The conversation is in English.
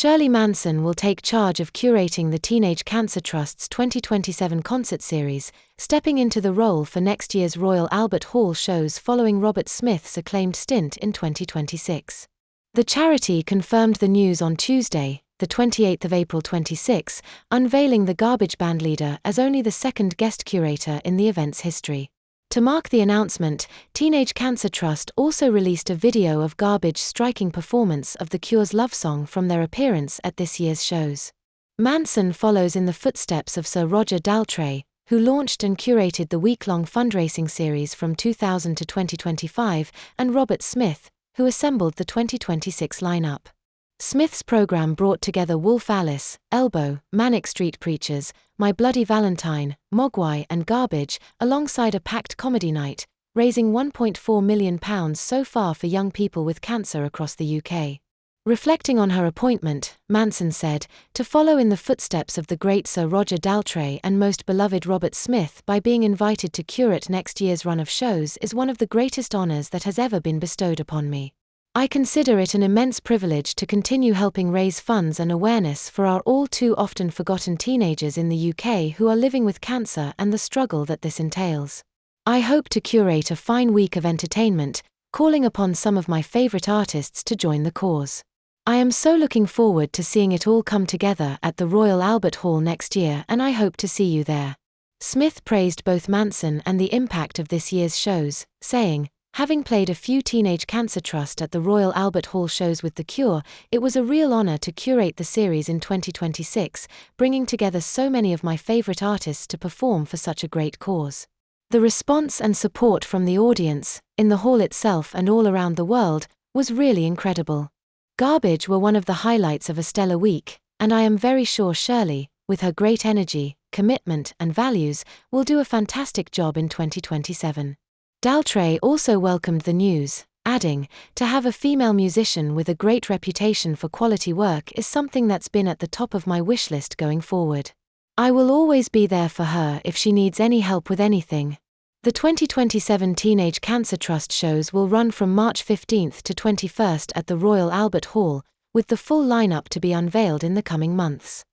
Shirley Manson will take charge of curating the Teenage Cancer Trust's 2027 concert series, stepping into the role for next year's Royal Albert Hall shows following Robert Smith's acclaimed stint in 2026. The charity confirmed the news on Tuesday, the 28th of April 26, unveiling the Garbage bandleader as only the second guest curator in the event's history. To mark the announcement, Teenage Cancer Trust also released a video of Garbage's striking performance of The Cure's love song from their appearance at this year's shows. Manson follows in the footsteps of Sir Roger Daltrey, who launched and curated the week-long fundraising series from 2000 to 2025, and Robert Smith, who assembled the 2026 lineup. Smith's program brought together Wolf Alice, Elbow, Manic Street Preachers, My Bloody Valentine, Mogwai and Garbage, alongside a packed comedy night, raising £1.4 million so far for young people with cancer across the UK. Reflecting on her appointment, Manson said, "To follow in the footsteps of the great Sir Roger Daltrey and most beloved Robert Smith by being invited to curate next year's run of shows is one of the greatest honours that has ever been bestowed upon me. I consider it an immense privilege to continue helping raise funds and awareness for our all too often forgotten teenagers in the UK who are living with cancer and the struggle that this entails. I hope to curate a fine week of entertainment, calling upon some of my favourite artists to join the cause. I am so looking forward to seeing it all come together at the Royal Albert Hall next year, and I hope to see you there." Smith praised both Manson and the impact of this year's shows, saying, "Having played a few Teenage Cancer Trust at the Royal Albert Hall shows with The Cure, it was a real honour to curate the series in 2026, bringing together so many of my favourite artists to perform for such a great cause. The response and support from the audience, in the hall itself and all around the world, was really incredible. Garbage were one of the highlights of a stellar week, and I am very sure Shirley, with her great energy, commitment and values, will do a fantastic job in 2027. Daltrey also welcomed the news, adding, "To have a female musician with a great reputation for quality work is something that's been at the top of my wish list going forward. I will always be there for her if she needs any help with anything." The 2027 Teenage Cancer Trust shows will run from March 15 to 21 at the Royal Albert Hall, with the full lineup to be unveiled in the coming months.